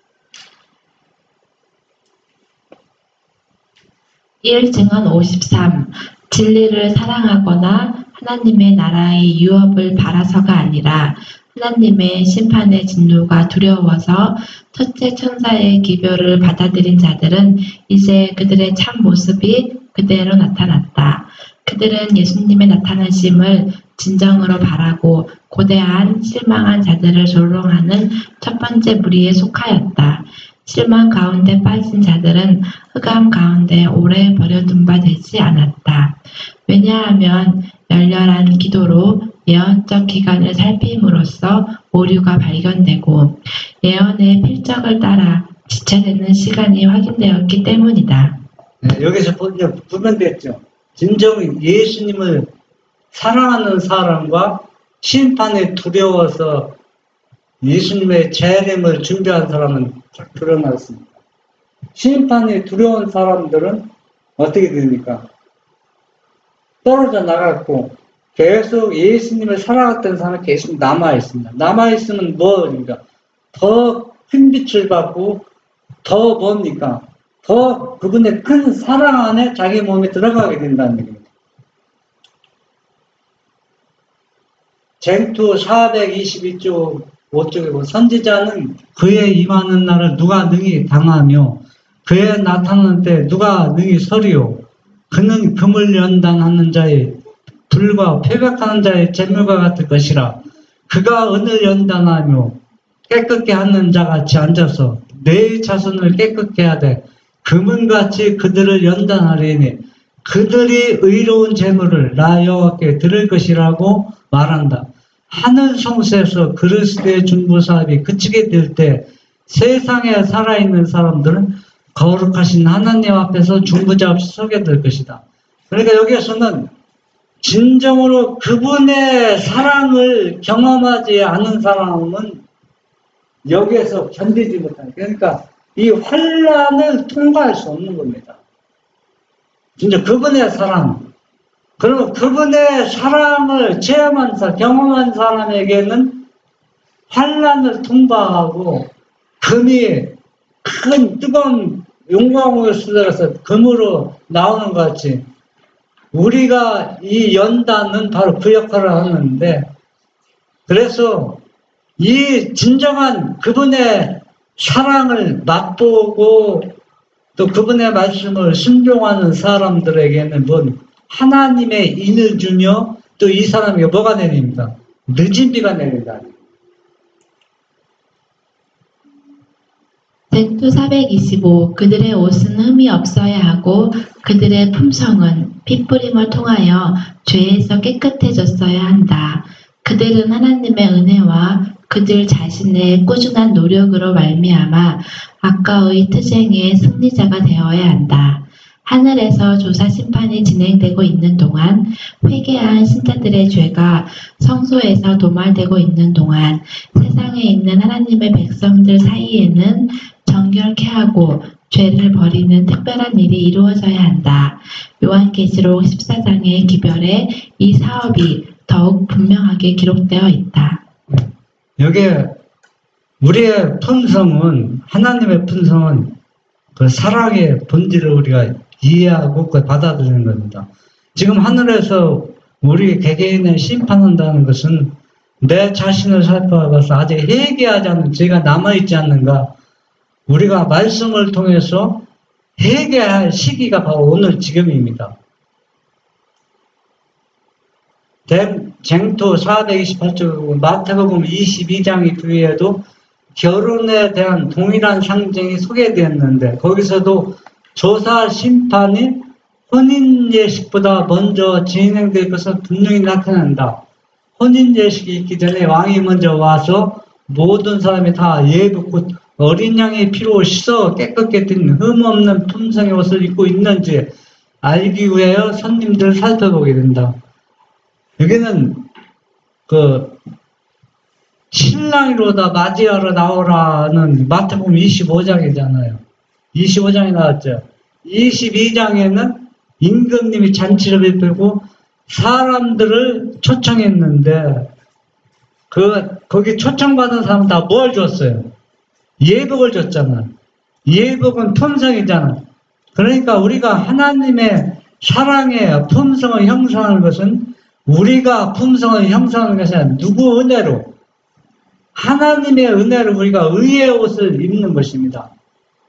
1증언 53. 진리를 사랑하거나 하나님의 나라의 유업을 바라서가 아니라 하나님의 심판의 진노가 두려워서 첫째 천사의 기별을 받아들인 자들은 이제 그들의 참 모습이 그대로 나타났다. 그들은 예수님의 나타나심을 진정으로 바라고 고대한 실망한 자들을 조롱하는 첫 번째 무리에 속하였다. 실망 가운데 빠진 자들은 흑암 가운데 오래 버려둔 바 되지 않았다. 왜냐하면 열렬한 기도로 예언적 기간을 살핌으로써 오류가 발견되고 예언의 필적을 따라 지체되는 시간이 확인되었기 때문이다. 네, 여기서 분명됐죠. 진정 예수님을 사랑하는 사람과 심판에 두려워서 예수님의 재림을 준비한 사람은 딱 드러났습니다. 심판에 두려운 사람들은 어떻게 됩니까? 떨어져 나갔고 계속 예수님을 사랑했던 사람은 계속 남아있습니다. 남아있으면 뭐입니까? 더 큰 빛을 받고 더 뭡니까? 더 그분의 큰 사랑 안에 자기 몸에 들어가게 된다는 얘기입니다. 쟁투 422쪽 5쪽에 선지자는 그의 임하는 날을 누가 능히 당하며 그의 나타나는 때 누가 능히 서리요. 그는 금을 연단하는 자의 불과 패백하는 자의 재물과 같을 것이라. 그가 은을 연단하며 깨끗게 하는 자같이 앉아서 내 자손을 깨끗게 하되 금은같이 그들을 연단하리니 그들이 의로운 재물을 나 여호와께 드릴 것이라고 말한다. 하늘 성소에서 그리스도의 중보사업이 그치게 될 때 세상에 살아있는 사람들은 거룩하신 하나님 앞에서 중보자 없이 서게 될 것이다. 그러니까 여기에서는 진정으로 그분의 사랑을 경험하지 않은 사람은 여기에서 견디지 못하는, 그러니까 이 환난을 통과할 수 없는 겁니다. 진짜 그분의 사랑. 그러면 그분의 사랑을 체험한 사람, 경험한 사람에게는 환난을 통과하고 금이 큰 뜨거운 용광으로 쓰들어서 금으로 나오는 것 같이 우리가 이 연단은 바로 그 역할을 하는데, 그래서 이 진정한 그분의 사랑을 맛보고 또 그분의 말씀을 순종하는 사람들에게는 뭔 하나님의 인을 주며 또 이 사람에게 뭐가 내립니다? 늦은 비가 내린다. 쟁투 425 그들의 옷은 흠이 없어야 하고 그들의 품성은 피뿌림을 통하여 죄에서 깨끗해졌어야 한다. 그들은 하나님의 은혜와 그들 자신의 꾸준한 노력으로 말미암아 악과의 투쟁의 승리자가 되어야 한다. 하늘에서 조사 심판이 진행되고 있는 동안, 회개한 신자들의 죄가 성소에서 도말되고 있는 동안 세상에 있는 하나님의 백성들 사이에는 정결케 하고 죄를 버리는 특별한 일이 이루어져야 한다. 요한계시록 14장의 기별에 이 사업이 더욱 분명하게 기록되어 있다. 여기에 우리의 품성은, 하나님의 품성은 그 사랑의 본질을 우리가 이해하고 받아들이는 겁니다. 지금 하늘에서 우리 개개인을 심판한다는 것은 내 자신을 살펴봐서 아직 회개하지 않는 죄가 남아있지 않는가, 우리가 말씀을 통해서 회개할 시기가 바로 오늘 지금입니다. 쟁투 428쪽 마태복음 22장 뒤에도 결혼에 대한 동일한 상징이 소개되었는데, 거기서도 조사 심판이 혼인 예식보다 먼저 진행될 것을 분명히 나타낸다. 혼인 예식이 있기 전에 왕이 먼저 와서 모든 사람이 다 예복고 어린 양의 피로 씻어 깨끗게 된 흠없는 품성의 옷을 입고 있는지 알기 위하여 손님들을 살펴보게 된다. 여기는 그 신랑이로다 맞이하러 나오라는 마태복음 25장이잖아요. 25장이 나왔죠. 22장에는 임금님이 잔치를 베풀고 사람들을 초청했는데 거기 초청받은 사람은 다 뭘 줬어요? 예복을 줬잖아. 예복은 품성이잖아. 그러니까 우리가 하나님의 사랑의 품성을 형성하는 것은 우리가 품성을 형성하는 것이 아니라 누구 은혜로? 하나님의 은혜로 우리가 의의 옷을 입는 것입니다.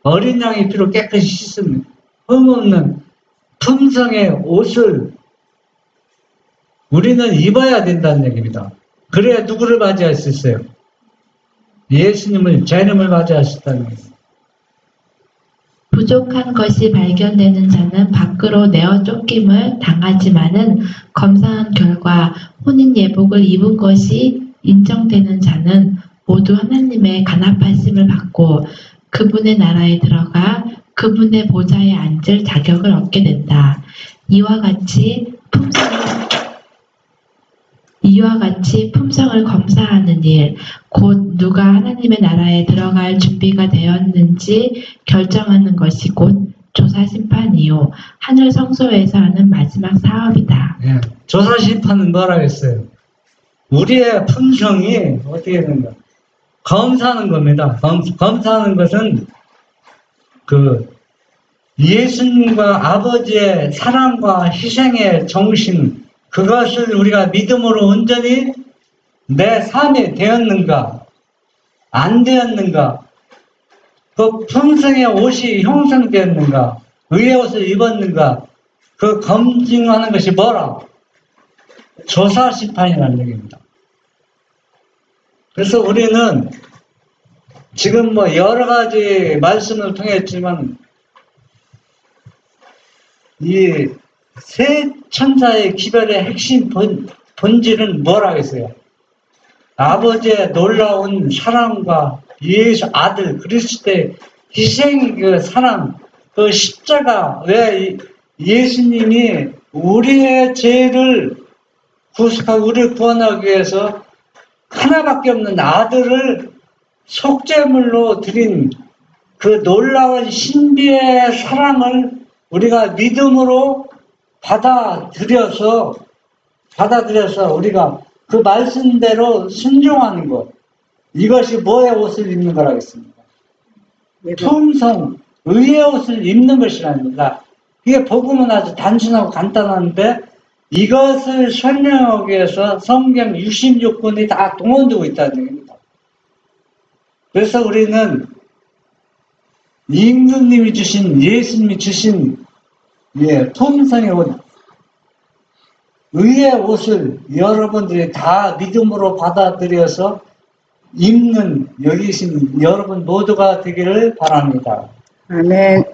어린 양의 피로 깨끗이 씻은 흠없는 품성의 옷을 우리는 입어야 된다는 얘기입니다. 그래야 누구를 맞이할 수 있어요? 예수님을, 제님을 맞이할 수 있다는 얘기입니다. 부족한 것이 발견되는 자는 밖으로 내어 쫓김을 당하지만은 검사한 결과 혼인 예복을 입은 것이 인정되는 자는 모두 하나님의 간합하심을 받고 그분의 나라에 들어가 그분의 보좌에 앉을 자격을 얻게 된다. 이와 같이 품성을 검사하는 일, 곧 누가 하나님의 나라에 들어갈 준비가 되었는지 결정하는 것이 곧 조사심판이요 하늘 성소에서 하는 마지막 사업이다. 예, 조사심판은 뭐라고 했어요? 우리의 품성이 어떻게 되는가? 검사하는 겁니다. 검사하는 것은 예수님과 아버지의 사랑과 희생의 정신, 그것을 우리가 믿음으로 온전히 내 삶에 되었는가, 안 되었는가, 그 품성의 옷이 형성되었는가, 의의 옷을 입었는가, 그 검증하는 것이 뭐라? 조사심판이라는 얘기입니다. 그래서 우리는 지금 여러 가지 말씀을 통했지만 이 세 천사의 기별의 핵심 본질은 뭐라고 했어요? 아버지의 놀라운 사랑과 예수 아들 그리스도의 희생 그 사랑, 그 십자가, 왜 예수님이 우리의 죄를 구속하고 우리를 구원하기 위해서 하나밖에 없는 아들을 속죄물로 드린 그 놀라운 신비의 사랑을 우리가 믿음으로 받아들여서 우리가 그 말씀대로 순종하는 것, 이것이 뭐의 옷을 입는 거라겠습니까? 품성, 의의 옷을 입는 것이랍니다. 이게 복음은 아주 단순하고 간단한데 이것을 설명하기 위해서 성경 66권이 다 동원되고 있다는 얘기입니다. 그래서 우리는 임금님이 주신, 예수님이 주신 품성의 옷, 의의 옷을 여러분들이 다 믿음으로 받아들여서 입는 여기 계신 여러분 모두가 되기를 바랍니다. 아멘.